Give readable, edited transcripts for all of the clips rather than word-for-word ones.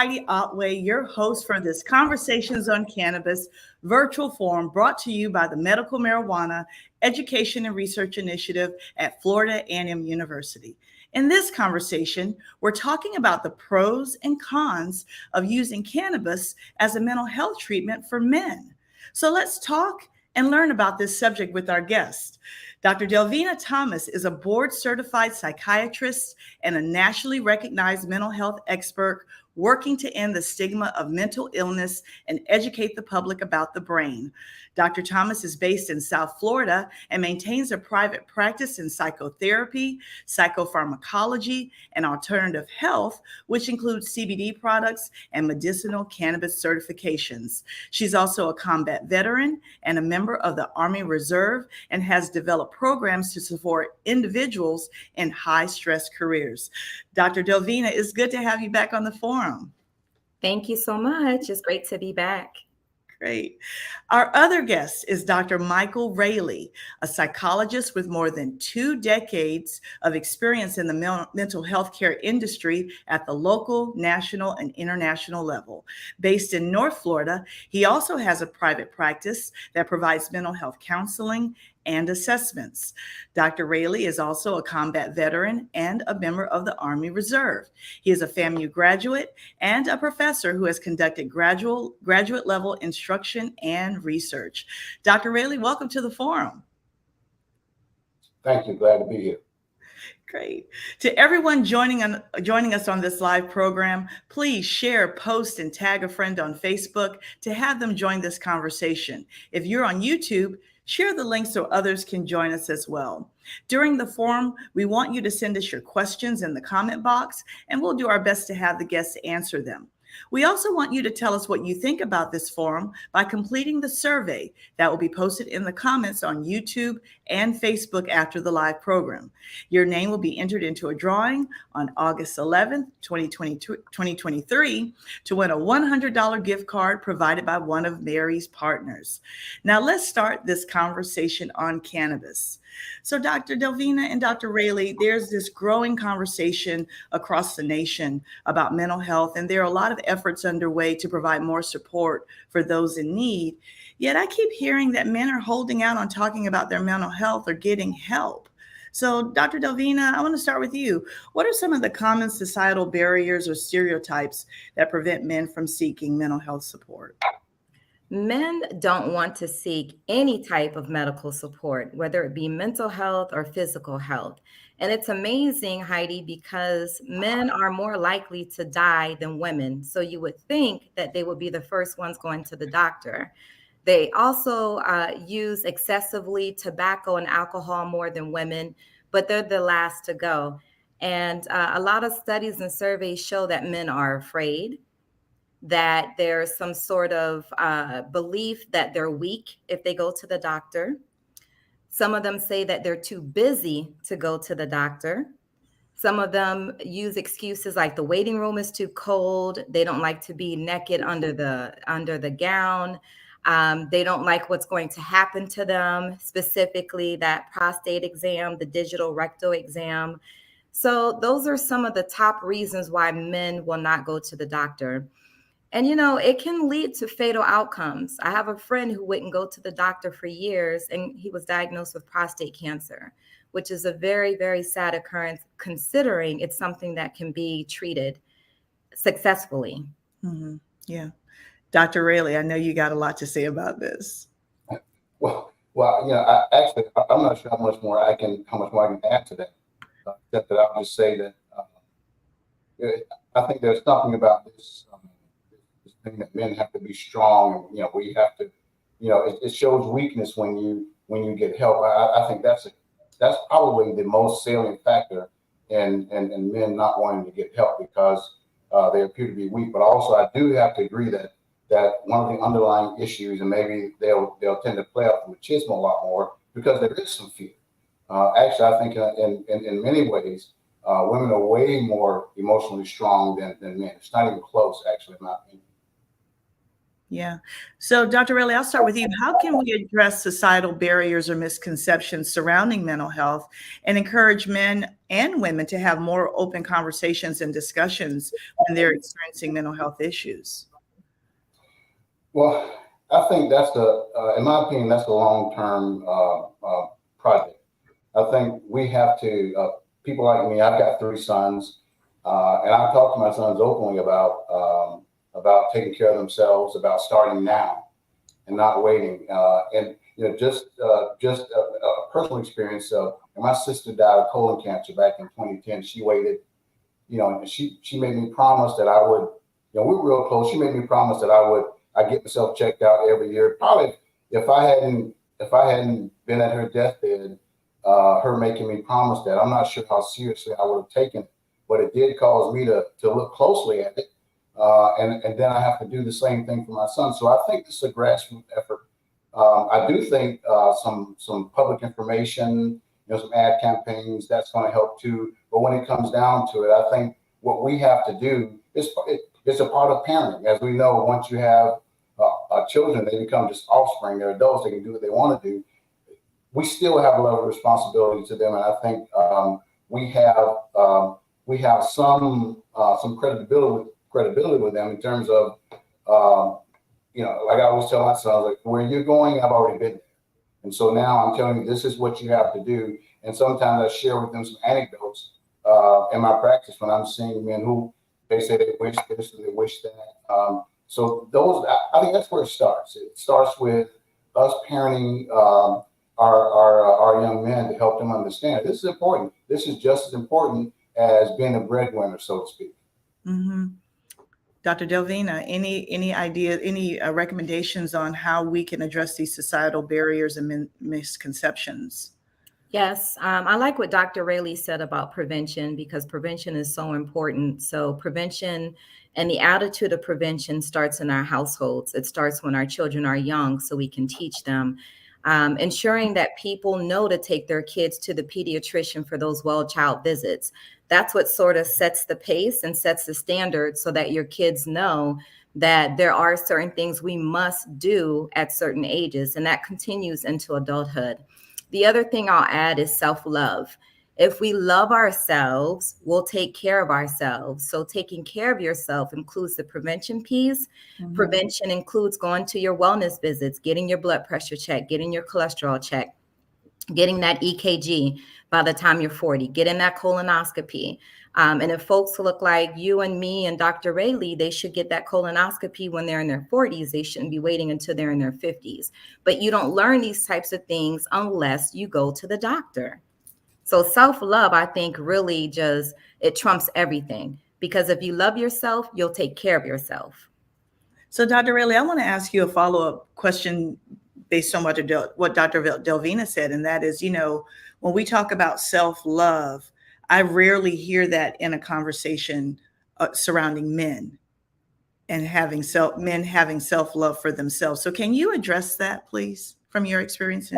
Heidi Otway, your host for this Conversations on Cannabis virtual forum brought to you by the Medical Marijuana Education and Research Initiative at Florida A&M University. In this conversation, we're talking about the pros and cons of using cannabis as a mental health treatment for men. So let's talk and learn about this subject with our guest. Dr. Delvina Thomas is a board-certified psychiatrist and a nationally recognized mental health expert working to end the stigma of mental illness and educate the public about the brain. Dr. Thomas is based in South Florida and maintains a private practice in psychotherapy, psychopharmacology, and alternative health, which includes CBD products and medicinal cannabis certifications. She's also a combat veteran and a member of the Army Reserve and has developed programs to support individuals in high-stress careers. Dr. Delvina, it's good to have you back on the forum. Thank you so much. It's great to be back. Great. Our other guest is Dr. Michael Raley, a psychologist with more than 2 decades of experience in the mental health care industry at the local, national, and international level. Based in North Florida, he also has a private practice that provides mental health counseling and assessments. Dr. Raley is also a combat veteran and a member of the Army Reserve. He is a FAMU graduate and a professor who has conducted graduate level instruction and research. Dr. Raley, welcome to the forum. Thank you. Glad to be here. Great. To everyone joining us on this live program, please share, post, and tag a friend on Facebook to have them join this conversation. If you're on YouTube, share the link so others can join us as well. During the forum, we want you to send us your questions in the comment box, and we'll do our best to have the guests answer them. We also want you to tell us what you think about this forum by completing the survey that will be posted in the comments on YouTube and Facebook after the live program. Your name will be entered into a drawing on August 11th, 2023 to win a $100 gift card provided by one of Mary's partners. Now let's start this conversation on cannabis. So Dr. Delvina and Dr. Raley, there's this growing conversation across the nation about mental health, and there are a lot of efforts underway to provide more support for those in need. Yet I keep hearing that men are holding out on talking about their mental health or getting help. So Dr. Delvina, I want to start with you. What are some of the common societal barriers or stereotypes that prevent men from seeking mental health support? Men don't want to seek any type of medical support, whether it be mental health or physical health. And it's amazing, Heidi, because men are more likely to die than women. So you would think that they would be the first ones going to the doctor. They also use excessively tobacco and alcohol more than women, but they're the last to go. And a lot of studies and surveys show that men are afraid, that there's some sort of belief that they're weak if they go to the doctor. Some of them say that they're too busy to go to the doctor. Some of them use excuses like the waiting room is too cold. They don't like to be naked under the gown. They don't like what's going to happen to them, specifically that prostate exam, the digital rectal exam. So those are some of the top reasons why men will not go to the doctor. And, it can lead to fatal outcomes. I have a friend who wouldn't go to the doctor for years, and he was diagnosed with prostate cancer, which is a very, very sad occurrence, considering it's something that can be treated successfully. Mm-hmm. Yeah. Dr. Raley, I know you got a lot to say about this. Well, I'm not sure how much more I can add to that. Except that I'll just say that I think there's something about this thing that men have to be strong. We have to, it shows weakness when you get help. I think that's probably the most salient factor in men not wanting to get help, because they appear to be weak. But also, I do have to agree that one of the underlying issues, and maybe they'll tend to play out the machismo a lot more, because there is some fear. Actually, I think in many ways, women are way more emotionally strong than men. It's not even close, actually, in my opinion. Yeah. So, Dr. Rayleigh, I'll start with you. How can we address societal barriers or misconceptions surrounding mental health and encourage men and women to have more open conversations and discussions when they're experiencing mental health issues? Well, I think in my opinion, that's a long-term project. I think we have to, people like me, I've got three sons, and I've talked to my sons openly about taking care of themselves, about starting now and not waiting. And just a personal experience. My sister died of colon cancer back in 2010. She waited, and she made me promise that I would, we were real close. She made me promise that I get myself checked out every year. Probably if I hadn't been at her deathbed, her making me promise that, I'm not sure how seriously I would have taken it, but it did cause me to look closely at it. And then I have to do the same thing for my son. So I think this is a grassroots effort. I do think some public information, some ad campaigns, that's going to help too. But when it comes down to it, I think what we have to do is it's a part of parenting. As we know, once you have children, they become just offspring. They're adults. They can do what they want to do. We still have a level of responsibility to them, and I think we have some credibility with them in terms of like I always tell my sons, like, where you're going, I've already been there, and so now I'm telling you this is what you have to do. And sometimes I share with them some anecdotes in my practice when I'm seeing men who they say they wish this and they wish that. So I think that's where it starts. It starts with us parenting our young men to help them understand this is important. This is just as important as being a breadwinner, so to speak. Mm-hmm. Dr. Delvina, any idea, any recommendations on how we can address these societal barriers and misconceptions? Yes, I like what Dr. Rayleigh said about prevention, because prevention is so important. So prevention and the attitude of prevention starts in our households. It starts when our children are young, so we can teach them. Ensuring that people know to take their kids to the pediatrician for those well-child visits. That's what sort of sets the pace and sets the standard, so that your kids know that there are certain things we must do at certain ages, and that continues into adulthood. The other thing I'll add is self-love. If we love ourselves, we'll take care of ourselves. So taking care of yourself includes the prevention piece. Mm-hmm. Prevention includes going to your wellness visits, getting your blood pressure checked, getting your cholesterol checked, getting that EKG by the time you're 40, getting that colonoscopy. And if folks look like you and me and Dr. Rayleigh, they should get that colonoscopy when they're in their 40s. They shouldn't be waiting until they're in their 50s. But you don't learn these types of things unless you go to the doctor. So self-love, I think, really it trumps everything. Because if you love yourself, you'll take care of yourself. So Dr. Rayleigh, I want to ask you a follow-up question based on what Dr. Delvina said. And that is, when we talk about self-love, I rarely hear that in a conversation surrounding men and men having self-love for themselves. So can you address that, please, from your experience?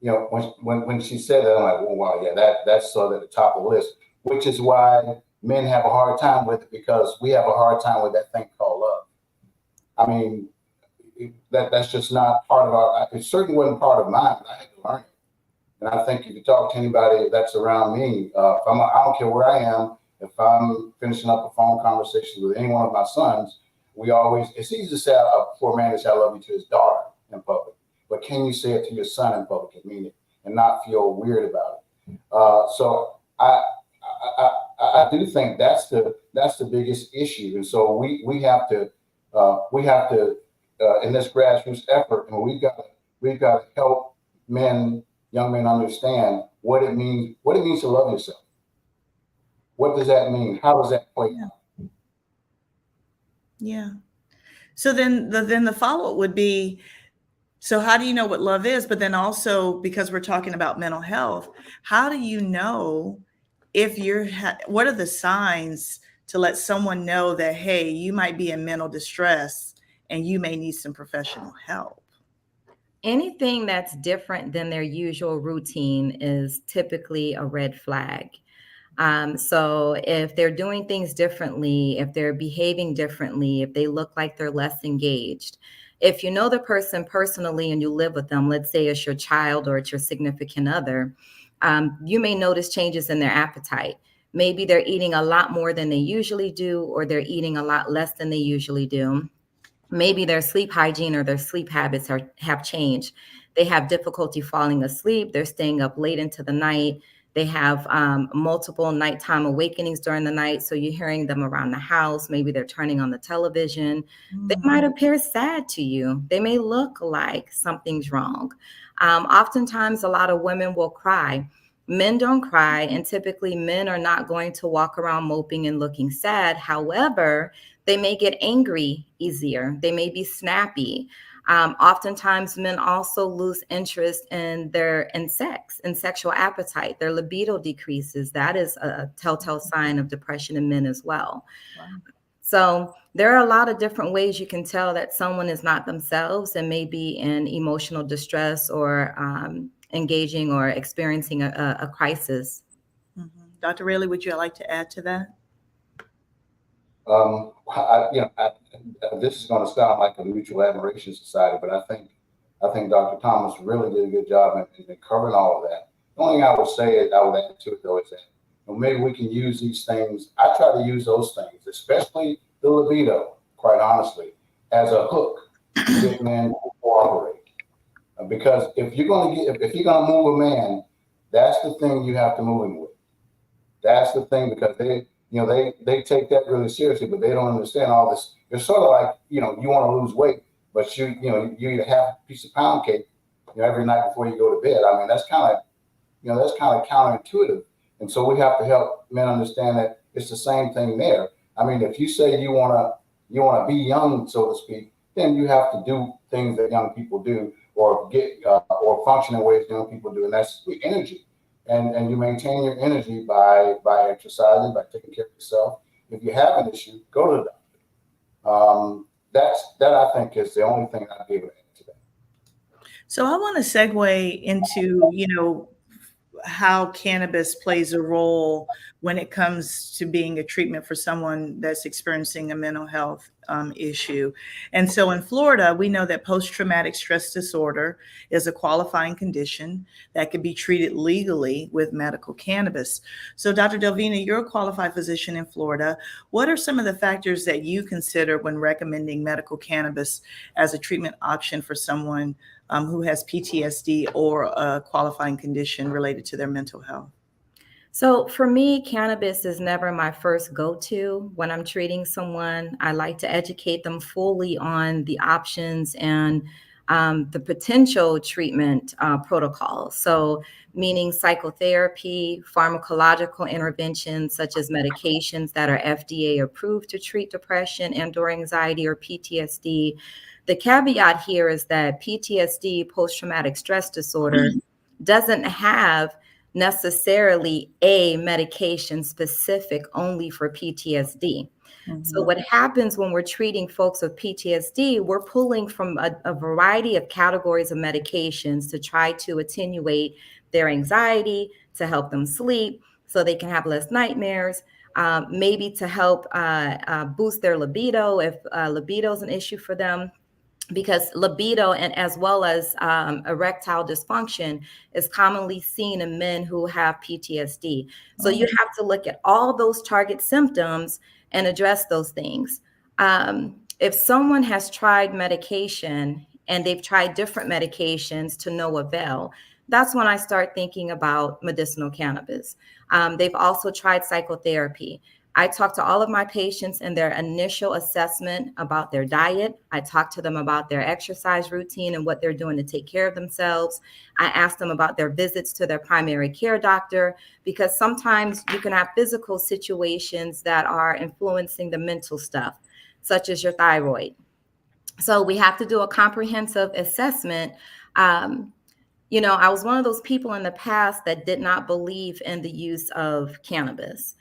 When she said that, I'm like, well, wow, yeah, that's sort of at the top of the list, which is why men have a hard time with it, because we have a hard time with that thing called love. I mean, that's just not part of it certainly wasn't part of mine. I had to learn it. And I think if you talk to anybody that's around me, I don't care where I am, if I'm finishing up a phone conversation with any one of my sons, it's easy to say for a man to say I love you to his daughter in public, but can you say it to your son in public and mean it and not feel weird about it? So I do think that's the biggest issue. And so we have to in this grassroots effort, and we've got to help young men understand what it means to love yourself. What does that mean? How does that play out? Yeah. So then the follow-up would be, so how do you know what love is? But then also, because we're talking about mental health, how do you know if what are the signs to let someone know that, hey, you might be in mental distress and you may need some professional help? Anything that's different than their usual routine is typically a red flag. So if they're doing things differently, if they're behaving differently, if they look like they're less engaged, if you know the person personally and you live with them, let's say it's your child or it's your significant other, you may notice changes in their appetite. Maybe they're eating a lot more than they usually do, or they're eating a lot less than they usually do. Maybe their sleep hygiene or their sleep habits have changed. They have difficulty falling asleep. They're staying up late into the night. They have multiple nighttime awakenings during the night. So you're hearing them around the house. Maybe they're turning on the television. They might appear sad to you. They may look like something's wrong. Oftentimes, a lot of women will cry. Men don't cry, and typically men are not going to walk around moping and looking sad. However, they may get angry easier. They may be snappy. Oftentimes, men also lose interest in sex and sexual appetite. Their libido decreases. That is a telltale sign of depression in men as well. Wow. So there are a lot of different ways you can tell that someone is not themselves and may be in emotional distress or engaging or experiencing a crisis. Dr. Rayleigh, would you like to add to that? This is going to sound like a mutual admiration society, but I think Dr. Thomas really did a good job in covering all of that. The only thing I would say is, I would add to it though, is that maybe we can use these things. I try to use those things, especially the libido, quite honestly, as a hook to get men to cooperate. Because if you're going to move a man, that's the thing you have to move him with. That's the thing, because they take that really seriously, but they don't understand all this. It's sort of like, you want to lose weight, but you eat a half piece of pound cake, every night before you go to bed. I mean, that's kind of counterintuitive. And so we have to help men understand that it's the same thing there. I mean, if you say you want to be young, so to speak, then you have to do things that young people do, or or function in ways young people do, and that's energy. And you maintain your energy by exercising, by taking care of yourself. If you have an issue, go to the doctor. That I think is the only thing I'd be able to add to that. So I want to segue into, how cannabis plays a role when it comes to being a treatment for someone that's experiencing a mental health issue. And so in Florida, we know that post-traumatic stress disorder is a qualifying condition that can be treated legally with medical cannabis. So Dr. Delvina, you're a qualified physician in Florida. What are some of the factors that you consider when recommending medical cannabis as a treatment option for someone who has PTSD or a qualifying condition related to their mental health? So for me, cannabis is never my first go-to when I'm treating someone. I like to educate them fully on the options and the potential treatment protocol. So meaning psychotherapy, pharmacological interventions such as medications that are FDA approved to treat depression and or anxiety or PTSD. The caveat here is that PTSD, post-traumatic stress disorder, doesn't have necessarily a medication specific only for PTSD. So what happens when we're treating folks with PTSD, we're pulling from a variety of categories of medications to try to attenuate their anxiety, to help them sleep so they can have less nightmares, maybe to help boost their libido if libido is an issue for them. Because libido and as well as erectile dysfunction is commonly seen in men who have PTSD. So you have to look at all those target symptoms and address those things. If someone has tried medication and they've tried different medications to no avail, that's when I start thinking about medicinal cannabis. They've also tried psychotherapy. I talk to all of my patients in their initial assessment about their diet. I talk to them about their exercise routine and what they're doing to take care of themselves. I ask them about their visits to their primary care doctor, because sometimes you can have physical situations that are influencing the mental stuff, such as your thyroid. So we have to do a comprehensive assessment. I was one of those people in the past that did not believe in the use of cannabis.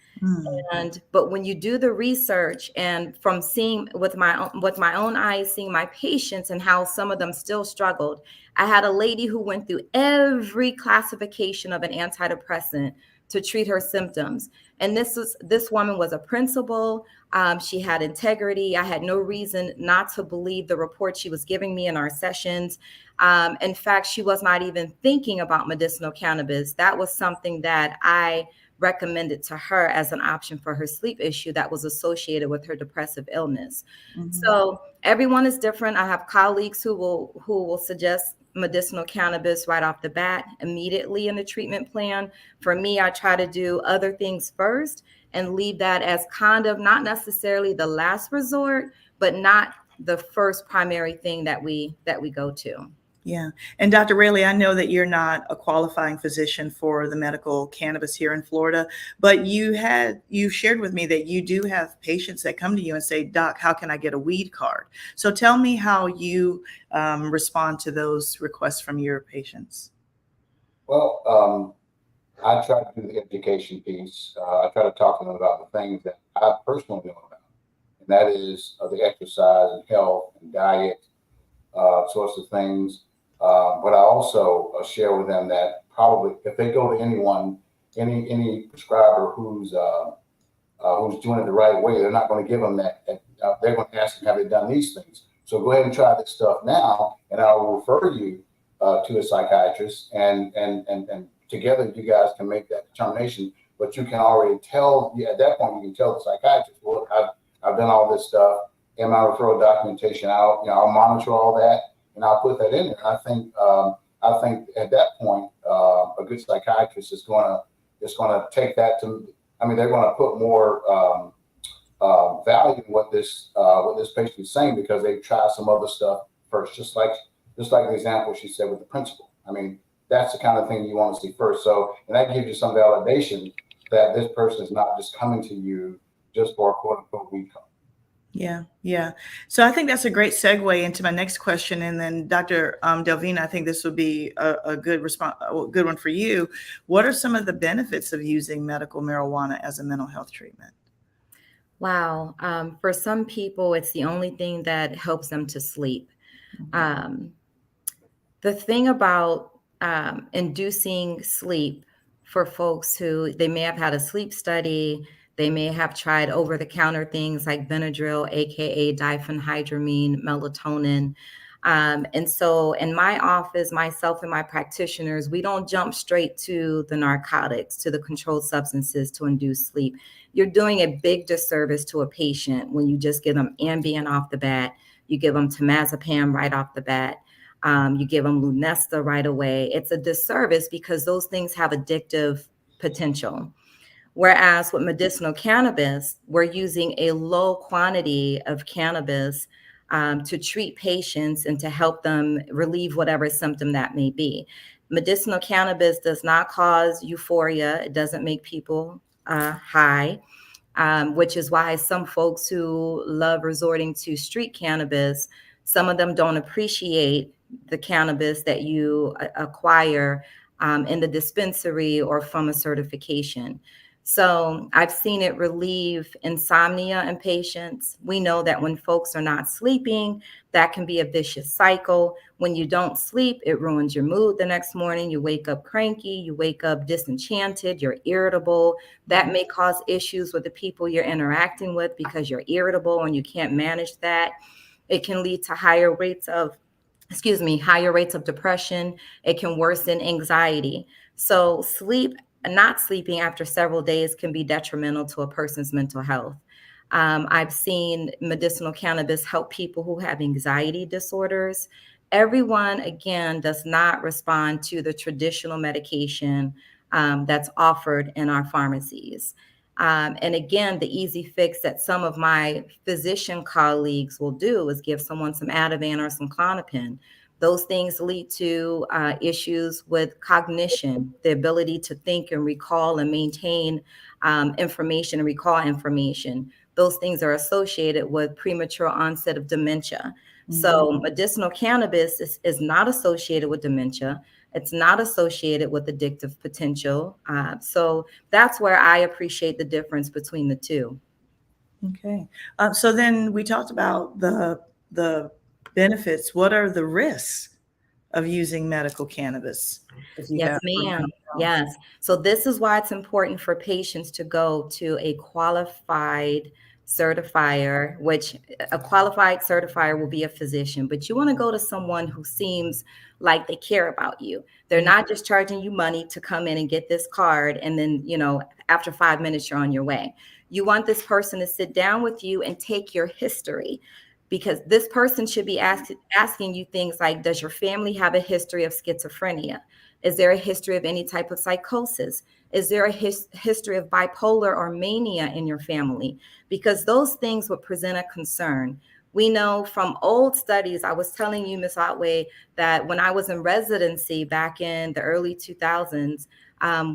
But when you do the research and from seeing with my own eyes, seeing my patients and how some of them still struggled, I had a lady who went through every classification of an antidepressant to treat her symptoms. And this woman was a principal. She had integrity. I had no reason not to believe the report she was giving me in our sessions. In fact, she was not even thinking about medicinal cannabis. That was something that I recommended to her as an option for her sleep issue that was associated with her depressive illness. Mhm. So everyone is different. I have colleagues who will suggest medicinal cannabis right off the bat immediately in the treatment plan. For me, I try to do other things first and leave that as kind of not necessarily the last resort, but not the first primary thing that we go to. Yeah. And Dr. Rayleigh, I know that you're not a qualifying physician for the medical cannabis here in Florida, but you shared with me that you do have patients that come to you and say, Doc, how can I get a weed card? So tell me how you respond to those requests from your patients. Well, I try to do the education piece. I try to talk to them about the things that I personally know about, and that is the exercise and health and diet, sorts of things. But I also share with them that probably if they go to anyone, any prescriber who's doing it the right way, they're not going to give them that. They're going to ask them, have they done these things? So go ahead and try this stuff now, and I will refer you to a psychiatrist, and together you guys can make that determination. But you can already tell, at that point, you can tell the psychiatrist, well, I've done all this stuff, and my referral documentation out. I'll monitor all that, and I'll put that in there. I think at that point, a good psychiatrist is going to take that to. I mean, they're going to put more value in what this patient is saying because they've tried some other stuff first, just like the example she said with the principal. I mean, that's the kind of thing you want to see first. So, and that gives you some validation that this person is not just coming to you just for a quote unquote weed card. Yeah, yeah. So I think that's a great segue into my next question. And then Dr. Delvina, I think this would be a good good one for you. What are some of the benefits of using medical marijuana as a mental health treatment? Wow. For some people, it's the only thing that helps them to sleep. The thing about inducing sleep for folks who they may have had a sleep study, they may have tried over-the-counter things like Benadryl, aka diphenhydramine, melatonin. And so in my office, myself and my practitioners, we don't jump straight to the narcotics, to the controlled substances to induce sleep. You're doing a big disservice to a patient when you just give them Ambien off the bat, you give them temazepam right off the bat, you give them Lunesta right away. It's a disservice because those things have addictive potential. Whereas with medicinal cannabis, we're using a low quantity of cannabis to treat patients and to help them relieve whatever symptom that may be. Medicinal cannabis does not cause euphoria. It doesn't make people high, which is why some folks who love resorting to street cannabis, some of them don't appreciate the cannabis that you acquire in the dispensary or from a certification. So I've seen it relieve insomnia in patients. We know that when folks are not sleeping, that can be a vicious cycle. When you don't sleep, it ruins your mood the next morning. You wake up cranky, you wake up disenchanted, you're irritable. That may cause issues with the people you're interacting with because you're irritable and you can't manage that. It can lead to higher rates of depression. It can worsen anxiety. So not sleeping after several days can be detrimental to a person's mental health. I've seen medicinal cannabis help people who have anxiety disorders. Everyone, again, does not respond to the traditional medication that's offered in our pharmacies. And again, the easy fix that some of my physician colleagues will do is give someone some Ativan or some Klonopin. Those things lead to issues with cognition, the ability to think and recall and maintain information and recall information. Those things are associated with premature onset of dementia. Mm-hmm. So medicinal cannabis is not associated with dementia. It's not associated with addictive potential. So that's where I appreciate the difference between the two. Okay. So then we talked about the benefits. What are the risks of using medical cannabis? If you Yes, have ma'am. Yes. So this is why it's important for patients to go to a qualified certifier, which a qualified certifier will be a physician, but you want to go to someone who seems like they care about you. They're not just charging you money to come in and get this card and then, after 5 minutes you're on your way. You want this person to sit down with you and take your history, because this person should be asking you things like, does your family have a history of schizophrenia? Is there a history of any type of psychosis? Is there a history of bipolar or mania in your family? Because those things would present a concern. We know from old studies, I was telling you, Ms. Otway, that when I was in residency back in the early 2000s,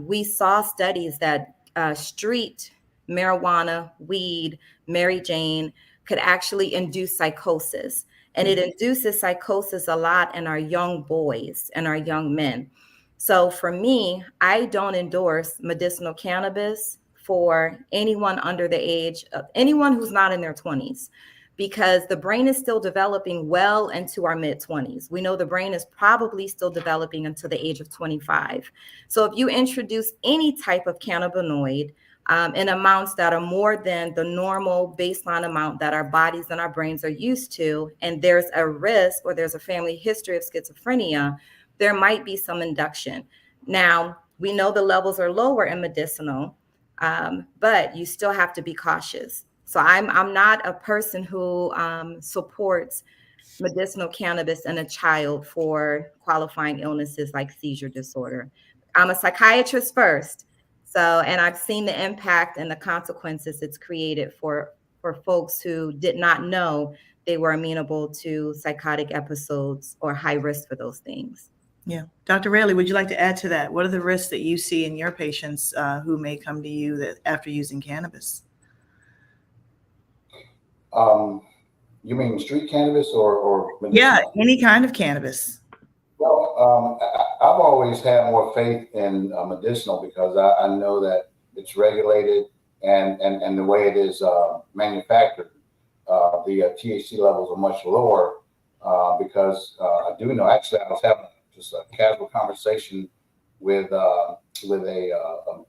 we saw studies that street marijuana, weed, Mary Jane could actually induce psychosis. And it induces psychosis a lot in our young boys and our young men. So for me, I don't endorse medicinal cannabis for anyone under the age of anyone who's not in their 20s, because the brain is still developing well into our mid 20s. We know the brain is probably still developing until the age of 25. So if you introduce any type of cannabinoid in amounts that are more than the normal baseline amount that our bodies and our brains are used to, and there's a risk or there's a family history of schizophrenia, there might be some induction. Now, we know the levels are lower in medicinal, but you still have to be cautious. So I'm not a person who supports medicinal cannabis in a child for qualifying illnesses like seizure disorder. I'm a psychiatrist first. So, and I've seen the impact and the consequences it's created for folks who did not know they were amenable to psychotic episodes or high risk for those things. Yeah. Dr. Raley, would you like to add to that? What are the risks that you see in your patients who may come to you that after using cannabis? You mean street cannabis or medicinal? Yeah, any kind of cannabis. Well, I've always had more faith in medicinal because I know that it's regulated and the way it is manufactured, the THC levels are much lower because I do know. Actually, I was having just a casual conversation with a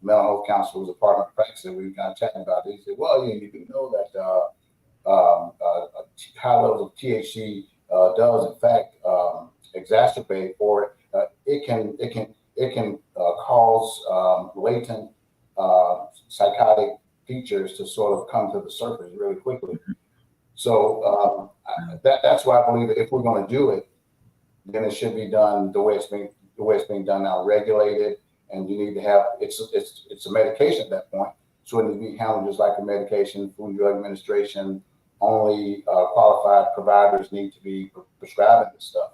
mental health counselor who's a part of my practice, and we were kind of chatting about it. He said, "Well, you do know that high levels of THC does in fact exacerbate, or it can cause latent psychotic features to sort of come to the surface really quickly." So that's why I believe that if we're going to do it, then it should be done the way it's being done now, regulated, and you need to have it's a medication at that point, so it needs to be handled just like a medication. Food and Drug Administration, only qualified providers need to be prescribing this stuff.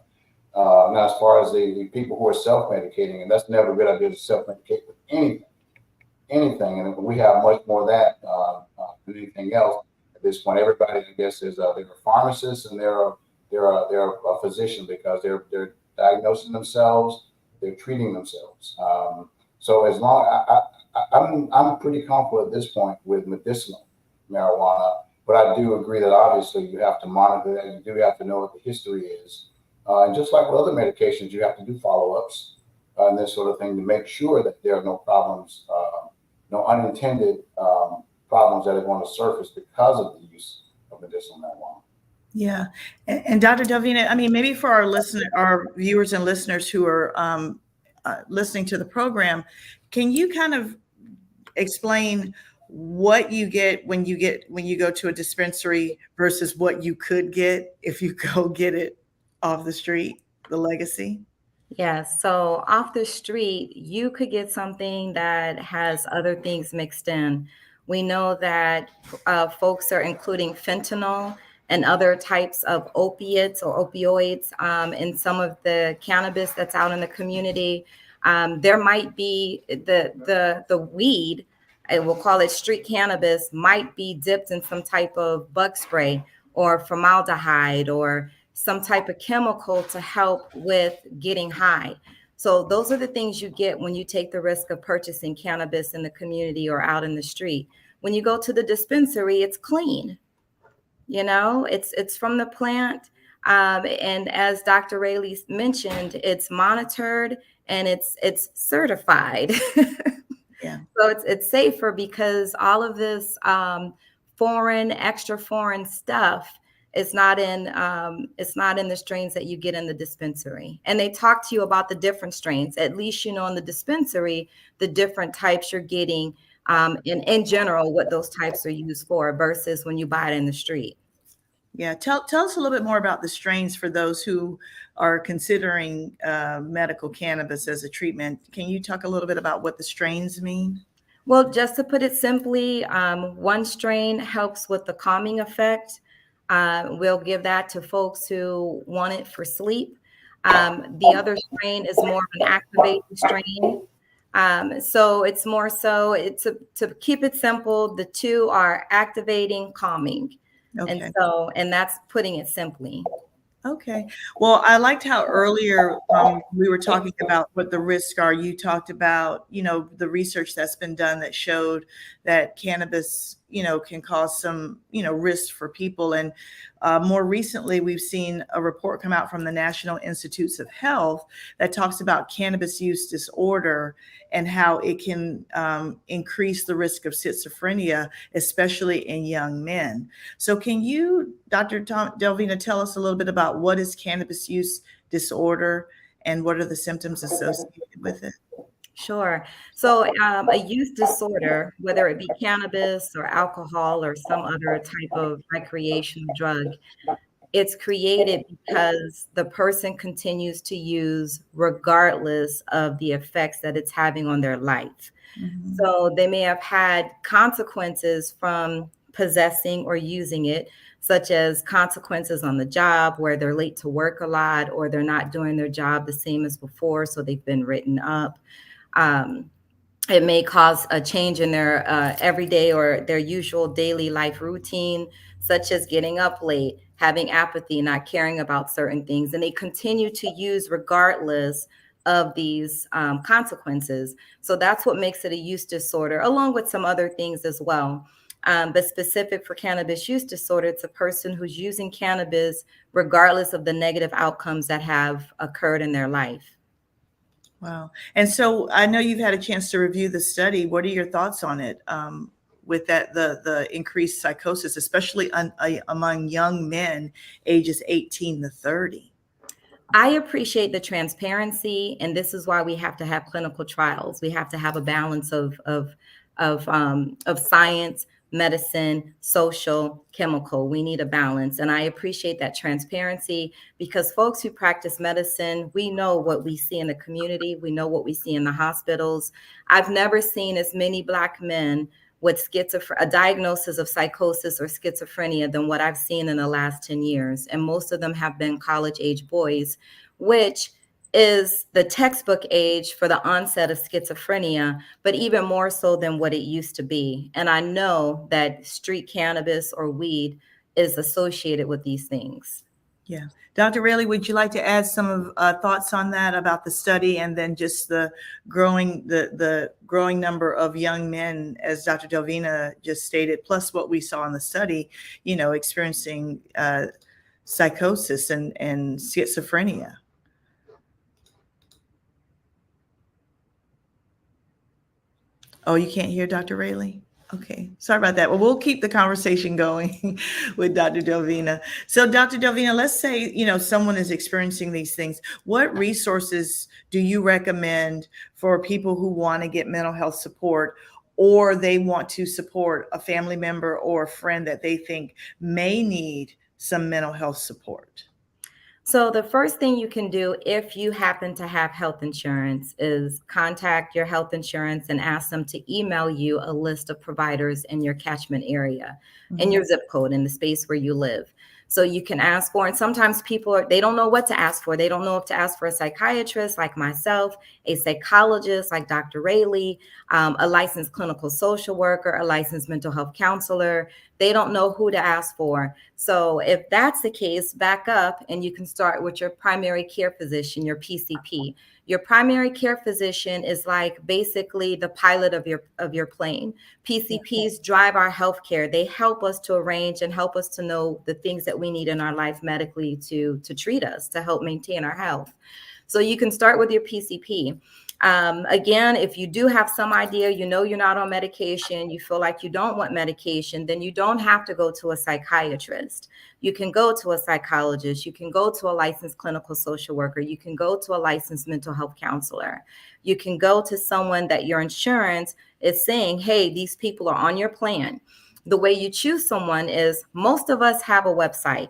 Now, as far as the people who are self-medicating, and that's never a good idea to self-medicate with anything, and we have much more of that than anything else at this point. Everybody, I guess, is they're a pharmacist and they're a physician because they're diagnosing themselves, they're treating themselves. So as long I'm pretty comfortable at this point with medicinal marijuana, but I do agree that obviously you have to monitor that. You do have to know what the history is. And just like with other medications, you have to do follow-ups and this sort of thing to make sure that there are no problems, no unintended problems that are going to surface because of the use of medicinal marijuana. Yeah. And Dr. Delvina, I mean, maybe for our viewers and listeners who are listening to the program, can you kind of explain what you get when you go to a dispensary versus what you could get if you go get it off the street, the legacy? Yes. So off the street, you could get something that has other things mixed in. We know that folks are including fentanyl and other types of opiates or opioids in some of the cannabis that's out in the community. There might be the weed, we'll call it street cannabis, might be dipped in some type of bug spray or formaldehyde or some type of chemical to help with getting high. So those are the things you get when you take the risk of purchasing cannabis in the community or out in the street. When you go to the dispensary, it's clean. It's from the plant. And as Dr. Rayleigh mentioned, it's monitored and it's certified. Yeah. So it's safer because all of this foreign, extra foreign stuff is not in it's not in the strains that you get in the dispensary. And they talk to you about the different strains. At least you know in the dispensary the different types you're getting, and in general what those types are used for versus when you buy it in the street. Yeah, tell us a little bit more about the strains for those who are considering medical cannabis as a treatment. Can you talk a little bit about what the strains mean? Well, just to put it simply, one strain helps with the calming effect. We'll give that to folks who want it for sleep. The other strain is more of an activating strain. So it's more so, to keep it simple, the two are activating, calming. And Okay. and that's putting it simply. Okay. Well, I liked how earlier we were talking about what the risks are. You talked about, the research that's been done that showed that cannabis, can cause some, risks for people. And more recently, we've seen a report come out from the National Institutes of Health that talks about cannabis use disorder and how it can increase the risk of schizophrenia, especially in young men. So can you, Dr. Delvina, tell us a little bit about what is cannabis use disorder and what are the symptoms associated with it? Sure. So a use disorder, whether it be cannabis or alcohol or some other type of recreational drug, it's created because the person continues to use regardless of the effects that it's having on their life. Mhm. So they may have had consequences from possessing or using it, such as consequences on the job where they're late to work a lot or they're not doing their job the same as before, so they've been written up. Um, it may cause a change in their everyday or their usual daily life routine, such as getting up late, having apathy, not caring about certain things. And they continue to use regardless of these consequences. So that's what makes it a use disorder, along with some other things as well. But specific for cannabis use disorder, it's a person who's using cannabis regardless of the negative outcomes that have occurred in their life. Wow. And so I know you've had a chance to review the study. What are your thoughts on it, with that the increased psychosis, especially among young men ages 18 to 30? I appreciate the transparency, and this is why we have to have clinical trials. We have to have a balance of science, medicine, social, chemical. We need a balance, and I appreciate that transparency because folks who practice medicine, we know what we see in the community. We know what we see in the hospitals. I've never seen as many Black men with a diagnosis of psychosis or schizophrenia than what I've seen in the last 10 years. And most of them have been college-age boys, which is the textbook age for the onset of schizophrenia, but even more so than what it used to be. And I know that street cannabis or weed is associated with these things. Yeah. Dr. Rayleigh, would you like to add some thoughts on that about the study and then just the growing number of young men, as Dr. Delvina just stated, plus what we saw in the study, experiencing psychosis and schizophrenia? Oh, you can't hear Dr. Rayleigh? Okay, sorry about that. Well, we'll keep the conversation going with Dr. Delvina. So, Dr. Delvina, let's say, someone is experiencing these things. What resources do you recommend for people who want to get mental health support, or they want to support a family member or a friend that they think may need some mental health support? So the first thing you can do if you happen to have health insurance is contact your health insurance and ask them to email you a list of providers in your catchment area, in your zip code, in the space where you live. So you can ask for, and sometimes people, they don't know what to ask for. They don't know if to ask for a psychiatrist like myself, a psychologist like Dr. Rayleigh, a licensed clinical social worker, a licensed mental health counselor. they don't know who to ask for. So if that's the case, back up and you can start with your primary care physician, your PCP. Your primary care physician is like basically the pilot of your plane. PCPs drive our healthcare. They help us to arrange and help us to know the things that we need in our life medically to treat us, to help maintain our health. So you can start with your PCP. Again, if you do have some idea, you know you're not on medication, you feel like you don't want medication, then you don't have to go to a psychiatrist. You can go to a psychologist, you can go to a licensed clinical social worker, you can go to a licensed mental health counselor. You can go to someone that your insurance is saying, hey, these people are on your plan. The way you choose someone is most of us have a website.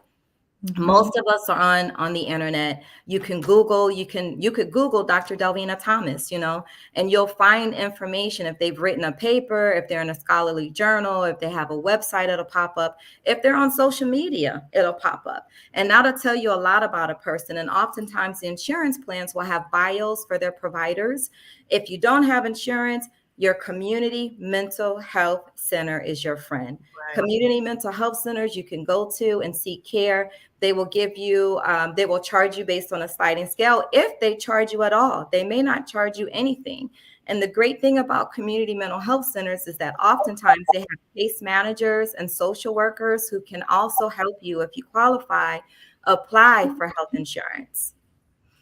Most of us are on the internet. You can Google, you could Google Dr. Delvina Thomas, and you'll find information. If they've written a paper, if they're in a scholarly journal, if they have a website, it'll pop up. If they're on social media, it'll pop up. And that'll tell you a lot about a person. And oftentimes the insurance plans will have bios for their providers. If you don't have insurance, your community mental health center is your friend. Right. Community mental health centers you can go to and seek care. They will give you, they will charge you based on a sliding scale. If they charge you at all, they may not charge you anything. And the great thing about community mental health centers is that oftentimes they have case managers and social workers who can also help you, if you qualify, apply for health insurance.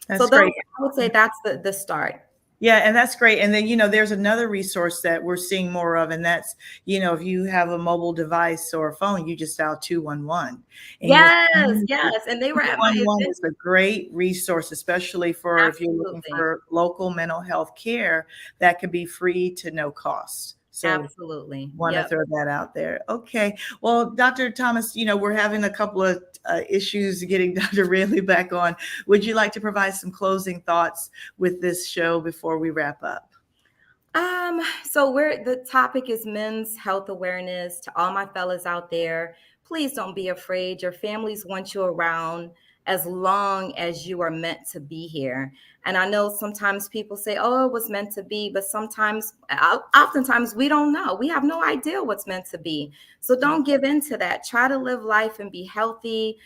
That's great. I would say that's the start. Yeah, and that's great. And then, there's another resource that we're seeing more of, and that's, if you have a mobile device or a phone, you just dial 211. Yes. And they were at my event. Is a great resource, especially for if you're looking for local mental health care that could be free to no cost. So absolutely. Want to throw that out there. Okay. Well, Dr. Thomas, we're having a couple of issues getting Dr. Raley back on. Would you like to provide some closing thoughts with this show before we wrap up? So the topic is men's health awareness. To all my fellas out there, please don't be afraid. Your families want you around as long as you are meant to be here. And I know sometimes people say, oh, it was meant to be, but oftentimes we don't know. We have no idea what's meant to be. So don't give in to that. Try to live life and be healthy.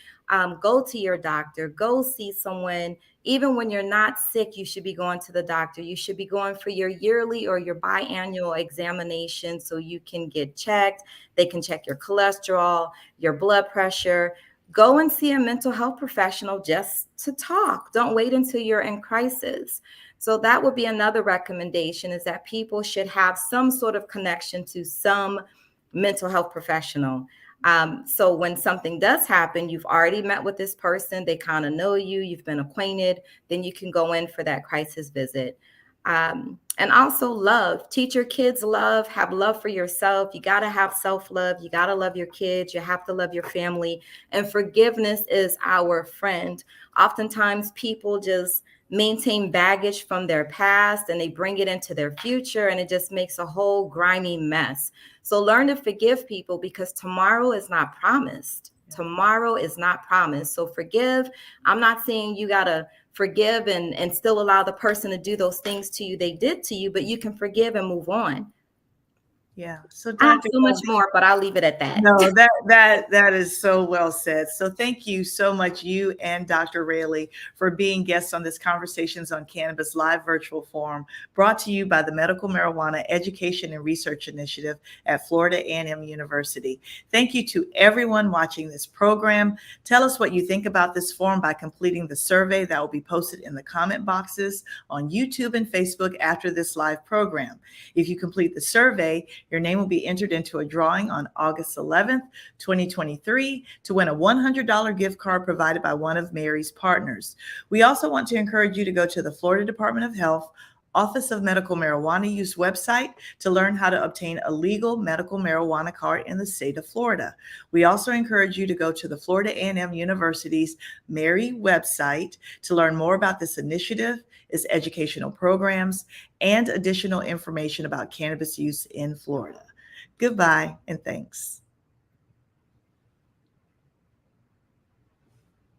Go to your doctor, go see someone. Even when you're not sick, you should be going to the doctor. You should be going for your yearly or your biannual examination so you can get checked. They can check your cholesterol, your blood pressure. Go and see a mental health professional just to talk. Don't wait until you're in crisis. So that would be another recommendation, is that people should have some sort of connection to some mental health professional. So when something does happen, you've already met with this person, they kind of know you, you've been acquainted, then you can go in for that crisis visit. And also love. Teach your kids love, have love for yourself. You got to have self-love. You got to love your kids. You have to love your family. And forgiveness is our friend. Oftentimes people just maintain baggage from their past and they bring it into their future, and it just makes a whole grimy mess. So learn to forgive people, because tomorrow is not promised. Tomorrow is not promised. So forgive. I'm not saying you got to forgive and still allow the person to do those things to you they did to you, but you can forgive and move on. Yeah. So I have so much more, but I'll leave it at that. No, that is so well said. So thank you so much, you and Dr. Raley, for being guests on this Conversations on Cannabis live virtual forum, brought to you by the Medical Marijuana Education and Research Initiative at Florida A&M University. Thank you to everyone watching this program. Tell us what you think about this forum by completing the survey that will be posted in the comment boxes on YouTube and Facebook after this live program. If you complete the survey, your name will be entered into a drawing on August 11th, 2023 to win a $100 gift card provided by one of Mary's partners. We also want to encourage you to go to the Florida Department of Health Office of Medical Marijuana Use website to learn how to obtain a legal medical marijuana card in the state of Florida. We also encourage you to go to the Florida A&M University's Mary website to learn more about this initiative, its educational programs, and additional information about cannabis use in Florida. Goodbye and thanks.